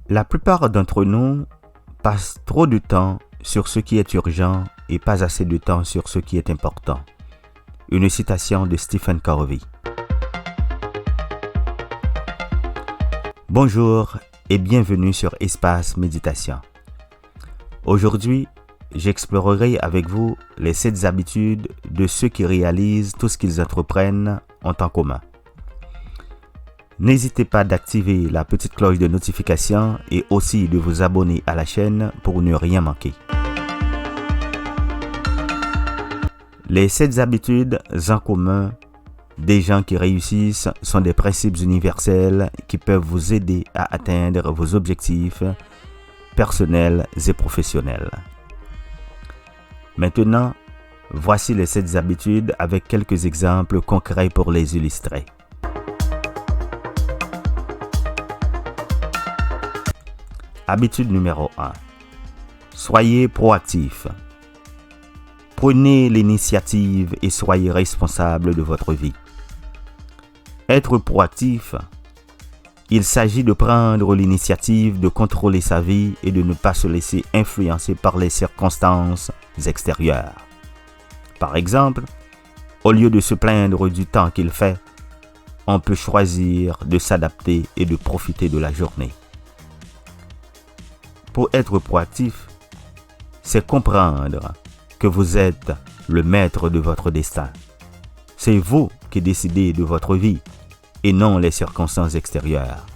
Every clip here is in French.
La plupart d'entre nous passent trop de temps sur ce qui est urgent et pas assez de temps sur ce qui est important. Une citation de Stephen Covey. Bonjour et bienvenue sur Espace Méditation. Aujourd'hui, j'explorerai avec vous les 7 habitudes de ceux qui réalisent tout ce qu'ils entreprennent ont en commun. N'hésitez pas d'activer la petite cloche de notification et aussi de vous abonner à la chaîne pour ne rien manquer. Les 7 habitudes en commun des gens qui réussissent sont des principes universels qui peuvent vous aider à atteindre vos objectifs personnels et professionnels. Maintenant, voici les 7 habitudes avec quelques exemples concrets pour les illustrer. Habitude numéro 1. Soyez proactif. Prenez l'initiative et soyez responsable de votre vie. Être proactif, il s'agit de prendre l'initiative de contrôler sa vie et de ne pas se laisser influencer par les circonstances extérieures. Par exemple, au lieu de se plaindre du temps qu'il fait, on peut choisir de s'adapter et de profiter de la journée. Pour être proactif, c'est comprendre que vous êtes le maître de votre destin. C'est vous qui décidez de votre vie et non les circonstances extérieures.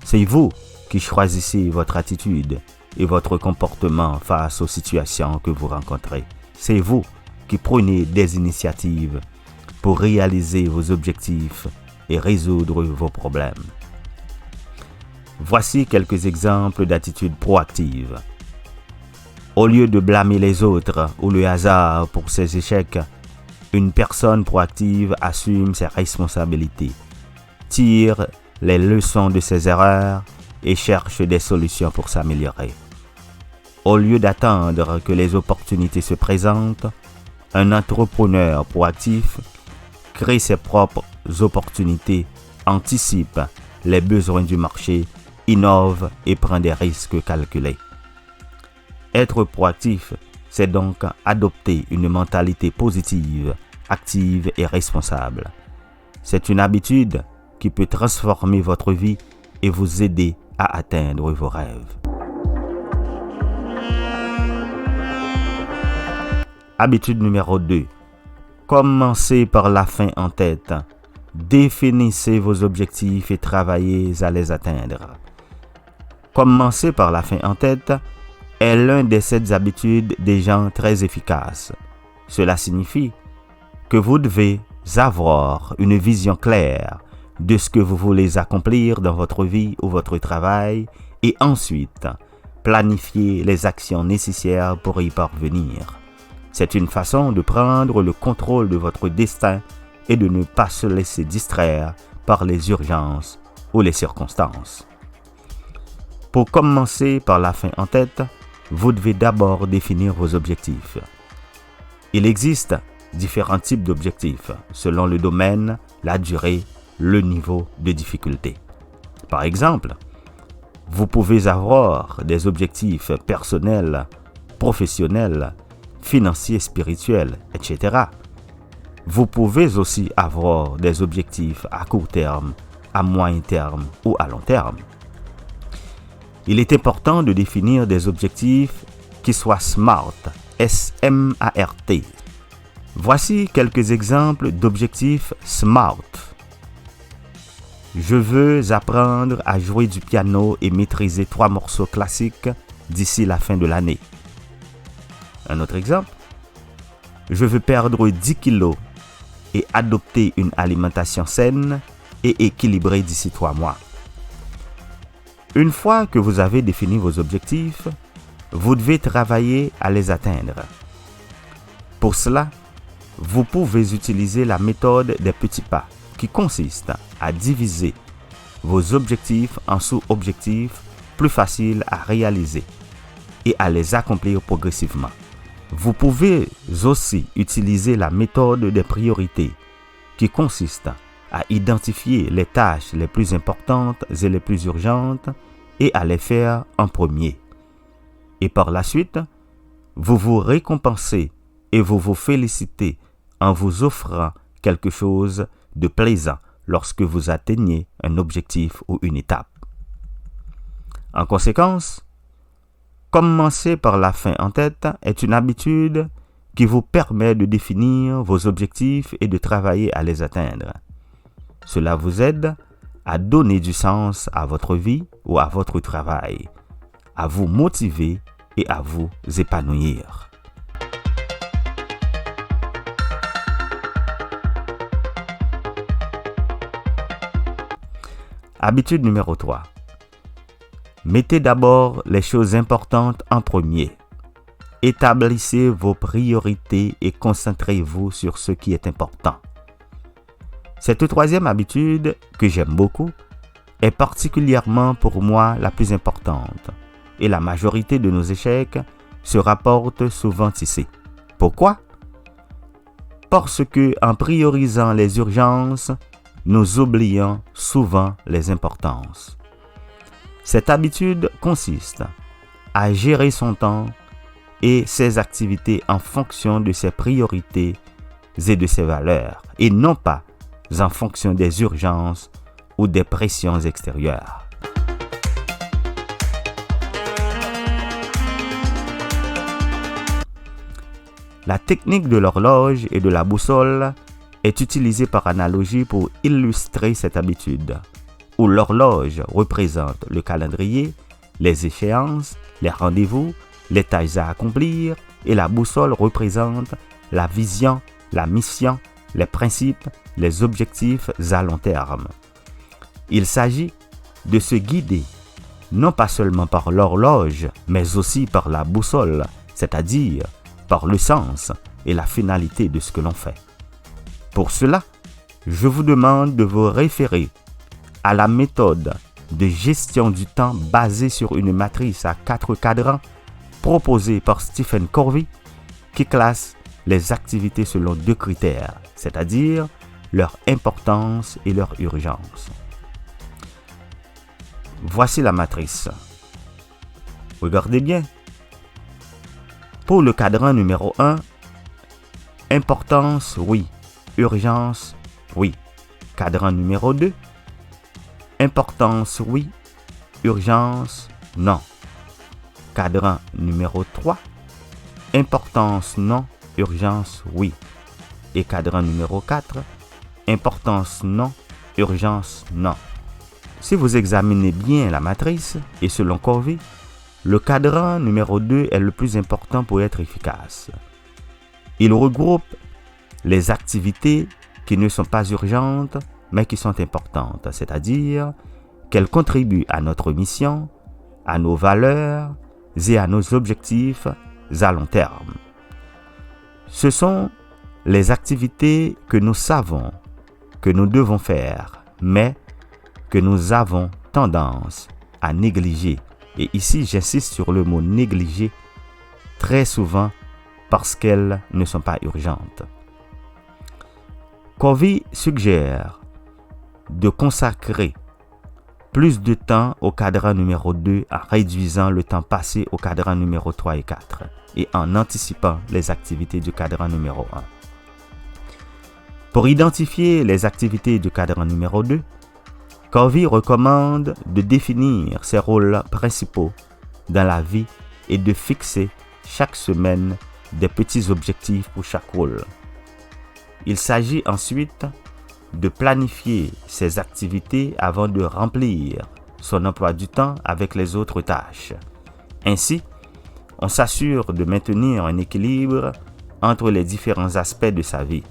C'est vous qui choisissez votre attitude et votre comportement face aux situations que vous rencontrez. C'est vous qui prenez des initiatives pour réaliser vos objectifs et résoudre vos problèmes. Voici quelques exemples d'attitudes proactives. Au lieu de blâmer les autres ou le hasard pour ses échecs, une personne proactive assume ses responsabilités, tire les leçons de ses erreurs et cherche des solutions pour s'améliorer. Au lieu d'attendre que les opportunités se présentent, un entrepreneur proactif crée ses propres opportunités, anticipe les besoins du marché, innove et prend des risques calculés. Être proactif, c'est donc adopter une mentalité positive, active et responsable. C'est une habitude qui peut transformer votre vie et vous aider à atteindre vos rêves. Habitude numéro 2. Commencez par la fin en tête. Définissez vos objectifs et travaillez à les atteindre. Commencer par la fin en tête est l'un des 7 habitudes des gens très efficaces. Cela signifie que vous devez avoir une vision claire de ce que vous voulez accomplir dans votre vie ou votre travail et ensuite planifier les actions nécessaires pour y parvenir. C'est une façon de prendre le contrôle de votre destin et de ne pas se laisser distraire par les urgences ou les circonstances. Pour commencer par la fin en tête, vous devez d'abord définir vos objectifs. Il existe différents types d'objectifs selon le domaine, la durée, le niveau de difficulté. Par exemple, vous pouvez avoir des objectifs personnels, professionnels, financiers, spirituels, etc. Vous pouvez aussi avoir des objectifs à court terme, à moyen terme ou à long terme. Il est important de définir des objectifs qui soient SMART, S-M-A-R-T. Voici quelques exemples d'objectifs SMART. Je veux apprendre à jouer du piano et maîtriser 3 morceaux classiques d'ici la fin de l'année. Un autre exemple. Je veux perdre 10 kilos et adopter une alimentation saine et équilibrée d'ici 3 mois. Une fois que vous avez défini vos objectifs, vous devez travailler à les atteindre. Pour cela, vous pouvez utiliser la méthode des petits pas qui consiste à diviser vos objectifs en sous-objectifs plus faciles à réaliser et à les accomplir progressivement. Vous pouvez aussi utiliser la méthode des priorités qui consiste à identifier les tâches les plus importantes et les plus urgentes et à les faire en premier. Et par la suite, vous vous récompensez et vous vous félicitez en vous offrant quelque chose de plaisant lorsque vous atteignez un objectif ou une étape. En conséquence, commencer par la fin en tête est une habitude qui vous permet de définir vos objectifs et de travailler à les atteindre. Cela vous aide à donner du sens à votre vie ou à votre travail, à vous motiver et à vous épanouir. Habitude numéro 3. Mettez d'abord les choses importantes en premier. Établissez vos priorités et concentrez-vous sur ce qui est important. Cette troisième habitude, que j'aime beaucoup, est particulièrement pour moi la plus importante et la majorité de nos échecs se rapportent souvent ici. Pourquoi? Parce que en priorisant les urgences, nous oublions souvent les importances. Cette habitude consiste à gérer son temps et ses activités en fonction de ses priorités et de ses valeurs, et non pas en fonction des urgences ou des pressions extérieures. La technique de l'horloge et de la boussole est utilisée par analogie pour illustrer cette habitude, où l'horloge représente le calendrier, les échéances, les rendez-vous, les tâches à accomplir, et la boussole représente la vision, la mission, les principes, les objectifs à long terme. Il s'agit de se guider, non pas seulement par l'horloge, mais aussi par la boussole, c'est-à-dire par le sens et la finalité de ce que l'on fait. Pour cela, je vous demande de vous référer à la méthode de gestion du temps basée sur une matrice à 4 cadrans proposée par Stephen Covey, qui classe les activités selon 2 critères, c'est-à-dire leur importance et leur urgence. Voici la matrice. Regardez bien. Pour le cadran numéro 1, importance, oui. Urgence, oui. Cadran numéro 2, importance, oui. Urgence, non. Cadran numéro 3, importance, non. Urgence, oui. Et cadran numéro 4, importance, non. Urgence, non. Si vous examinez bien la matrice, et selon Covey, le cadran numéro 2 est le plus important pour être efficace. Il regroupe les activités qui ne sont pas urgentes, mais qui sont importantes, c'est-à-dire qu'elles contribuent à notre mission, à nos valeurs et à nos objectifs à long terme. Ce sont les activités que nous savons que nous devons faire, mais que nous avons tendance à négliger. Et ici, j'insiste sur le mot négliger, très souvent parce qu'elles ne sont pas urgentes. Covey suggère de consacrer plus de temps au cadran numéro 2 en réduisant le temps passé au cadran numéro 3 et 4 et en anticipant les activités du cadran numéro 1. Pour identifier les activités du cadran numéro 2, Covey recommande de définir ses rôles principaux dans la vie et de fixer chaque semaine des petits objectifs pour chaque rôle. Il s'agit ensuite de planifier ses activités avant de remplir son emploi du temps avec les autres tâches. Ainsi, on s'assure de maintenir un équilibre entre les différents aspects de sa vie.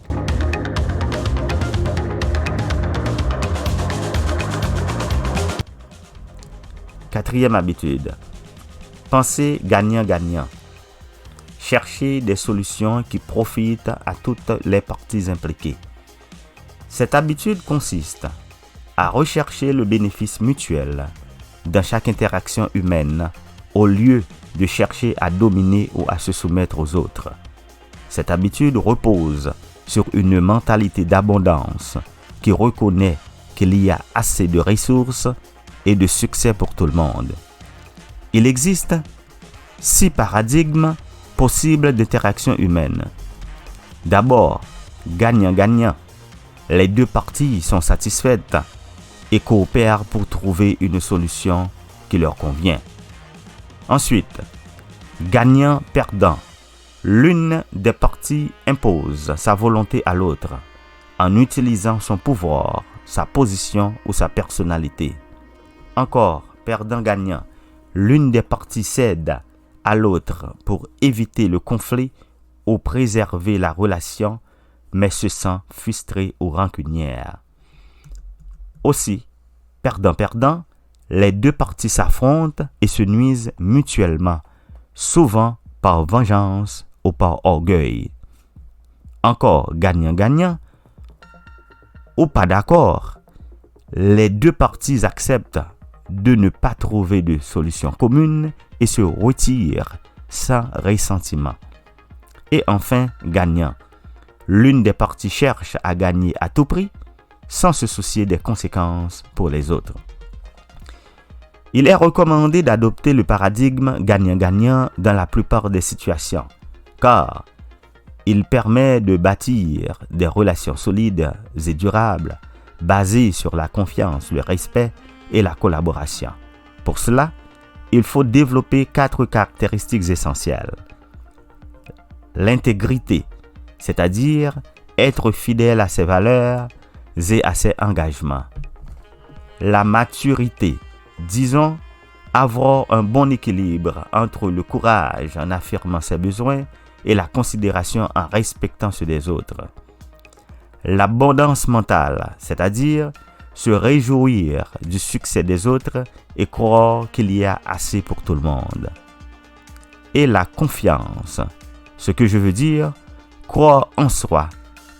Quatrième habitude, pensez gagnant-gagnant. Cherchez des solutions qui profitent à toutes les parties impliquées. Cette habitude consiste à rechercher le bénéfice mutuel dans chaque interaction humaine au lieu de chercher à dominer ou à se soumettre aux autres. Cette habitude repose sur une mentalité d'abondance qui reconnaît qu'il y a assez de ressources et de succès pour tout le monde. Il existe 6 paradigmes possibles d'interaction humaine. D'abord, gagnant-gagnant. Les 2 parties sont satisfaites et coopèrent pour trouver une solution qui leur convient. Ensuite, gagnant-perdant. L'une des parties impose sa volonté à l'autre en utilisant son pouvoir, sa position ou sa personnalité. Encore, perdant-gagnant. L'une des parties cède à l'autre pour éviter le conflit ou préserver la relation, mais se sent frustrée ou rancunière. Aussi, perdant-perdant, les 2 parties s'affrontent et se nuisent mutuellement, souvent par vengeance ou par orgueil. Encore gagnant-gagnant, ou pas d'accord, les 2 parties acceptent de ne pas trouver de solution commune et se retirent sans ressentiment. Et enfin, gagnant. L'une des parties cherche à gagner à tout prix sans se soucier des conséquences pour les autres. Il est recommandé d'adopter le paradigme gagnant-gagnant dans la plupart des situations, car il permet de bâtir des relations solides et durables, basées sur la confiance, le respect et la collaboration. Pour cela, il faut développer 4 caractéristiques essentielles. L'intégrité, c'est-à-dire être fidèle à ses valeurs et à ses engagements. La maturité, disons, avoir un bon équilibre entre le courage en affirmant ses besoins et la considération en respectant ceux des autres. L'abondance mentale, c'est-à-dire se réjouir du succès des autres et croire qu'il y a assez pour tout le monde. Et la confiance, ce que je veux dire, croire en soi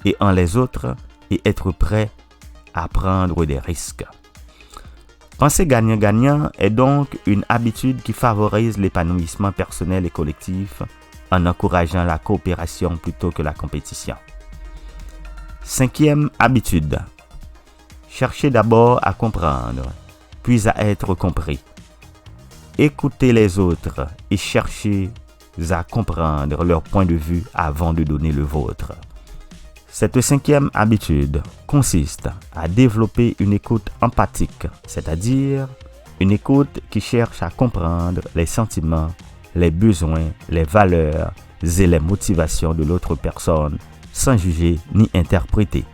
et en les autres et être prêt à prendre des risques. Penser gagnant-gagnant est donc une habitude qui favorise l'épanouissement personnel et collectif en encourageant la coopération plutôt que la compétition. 5e habitude. Cherchez d'abord à comprendre, puis à être compris. Écoutez les autres et cherchez à comprendre leur point de vue avant de donner le vôtre. Cette 5e habitude consiste à développer une écoute empathique, c'est-à-dire une écoute qui cherche à comprendre les sentiments, les besoins, les valeurs et les motivations de l'autre personne sans juger ni interpréter.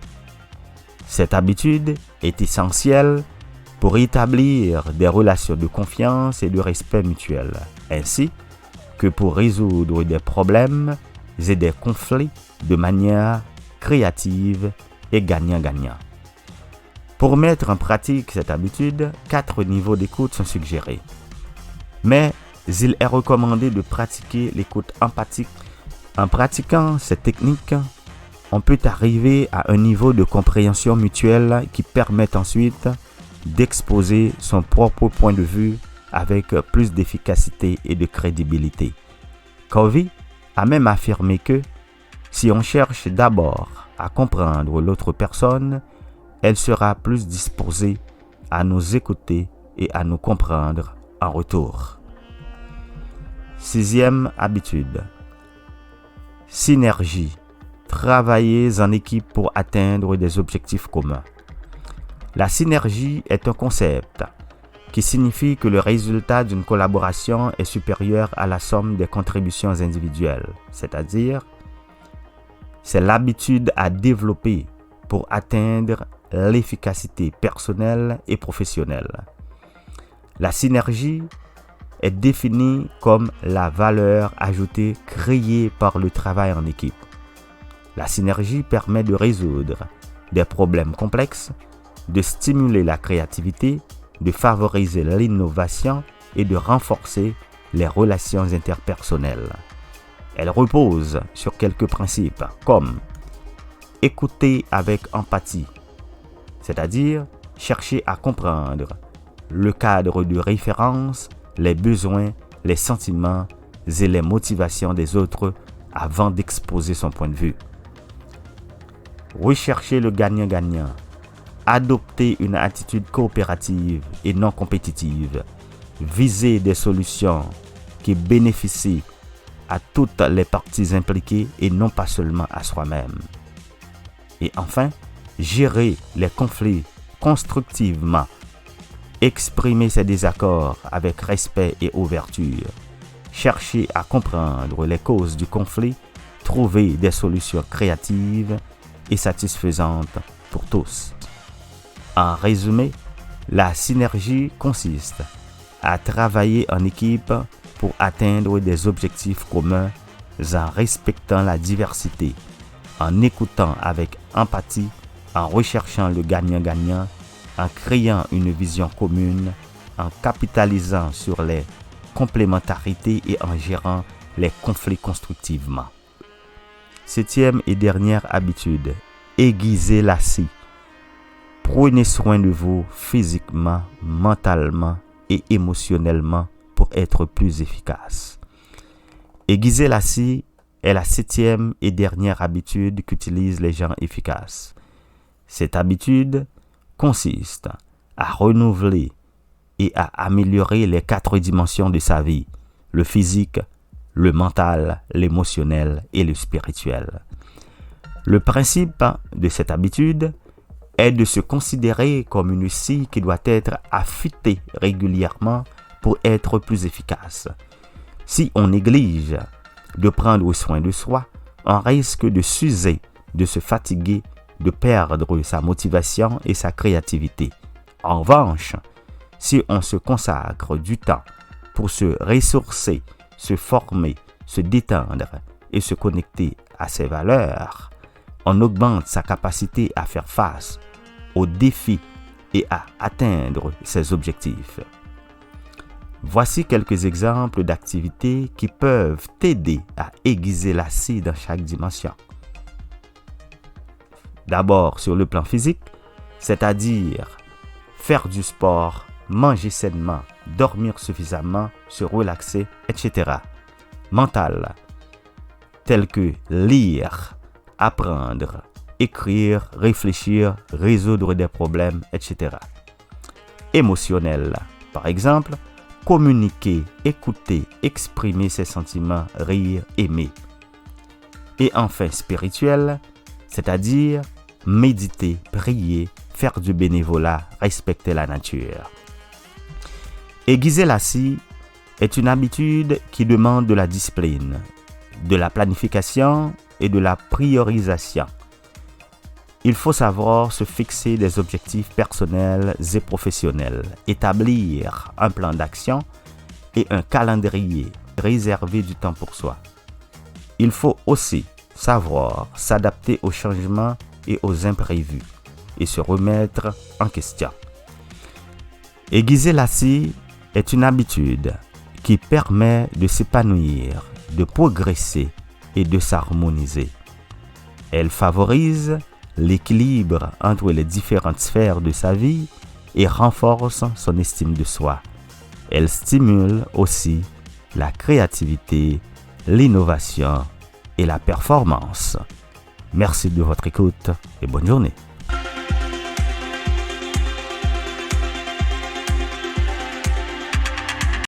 Cette habitude est essentielle pour établir des relations de confiance et de respect mutuel, ainsi que pour résoudre des problèmes et des conflits de manière créative et gagnant-gagnant. Pour mettre en pratique cette habitude, 4 niveaux d'écoute sont suggérés. Mais il est recommandé de pratiquer l'écoute empathique. En pratiquant cette technique, on peut arriver à un niveau de compréhension mutuelle qui permet ensuite d'exposer son propre point de vue avec plus d'efficacité et de crédibilité. Covey a même affirmé que si on cherche d'abord à comprendre l'autre personne, elle sera plus disposée à nous écouter et à nous comprendre en retour. 6e habitude. Synergie. Travaillez en équipe pour atteindre des objectifs communs. La synergie est un concept qui signifie que le résultat d'une collaboration est supérieur à la somme des contributions individuelles, c'est-à-dire c'est l'habitude à développer pour atteindre l'efficacité personnelle et professionnelle. La synergie est définie comme la valeur ajoutée créée par le travail en équipe. La synergie permet de résoudre des problèmes complexes, de stimuler la créativité, de favoriser l'innovation et de renforcer les relations interpersonnelles. Elle repose sur quelques principes comme écouter avec empathie, c'est-à-dire chercher à comprendre le cadre de référence, les besoins, les sentiments et les motivations des autres avant d'exposer son point de vue. Rechercher le gagnant-gagnant, Adopter une attitude coopérative et non compétitive. Viser des solutions qui bénéficient à toutes les parties impliquées et non pas seulement à soi-même. Et enfin, gérer les conflits constructivement. Exprimer ses désaccords avec respect et ouverture. Chercher à comprendre les causes du conflit. Trouver des solutions créatives et satisfaisantes pour tous. En résumé, la synergie consiste à travailler en équipe pour atteindre des objectifs communs en respectant la diversité, en écoutant avec empathie, en recherchant le gagnant-gagnant, en créant une vision commune, en capitalisant sur les complémentarités et en gérant les conflits constructivement. 7e et dernière habitude, aiguiser la scie. Prenez soin de vous physiquement, mentalement et émotionnellement pour être plus efficace. Aiguiser la scie est la 7e et dernière habitude qu'utilisent les gens efficaces. Cette habitude consiste à renouveler et à améliorer les 4 dimensions de sa vie, le physique, le mental, l'émotionnel et le spirituel. Le principe de cette habitude est de se considérer comme une scie qui doit être affûtée régulièrement pour être plus efficace. Si on néglige de prendre soin de soi, on risque de s'user, de se fatiguer, de perdre sa motivation et sa créativité. En revanche, si on se consacre du temps pour se ressourcer, se former, se détendre et se connecter à ses valeurs, on augmente sa capacité à faire face aux défis et à atteindre ses objectifs. Voici quelques exemples d'activités qui peuvent t'aider à aiguiser la scie dans chaque dimension. D'abord sur le plan physique, c'est-à-dire faire du sport, manger sainement, dormir suffisamment, se relaxer, etc. Mental, tel que lire, apprendre, écrire, réfléchir, résoudre des problèmes, etc. Émotionnel, par exemple, communiquer, écouter, exprimer ses sentiments, rire, aimer. Et enfin spirituel, c'est-à-dire méditer, prier, faire du bénévolat, respecter la nature. Aiguiser la scie est une habitude qui demande de la discipline, de la planification et de la priorisation. Il faut savoir se fixer des objectifs personnels et professionnels, établir un plan d'action et un calendrier, réserver du temps pour soi. Il faut aussi savoir s'adapter aux changements et aux imprévus et se remettre en question. Aiguiser la scie est une habitude qui permet de s'épanouir, de progresser et de s'harmoniser. Elle favorise l'équilibre entre les différentes sphères de sa vie et renforce son estime de soi. Elle stimule aussi la créativité, l'innovation et la performance. Merci de votre écoute et bonne journée.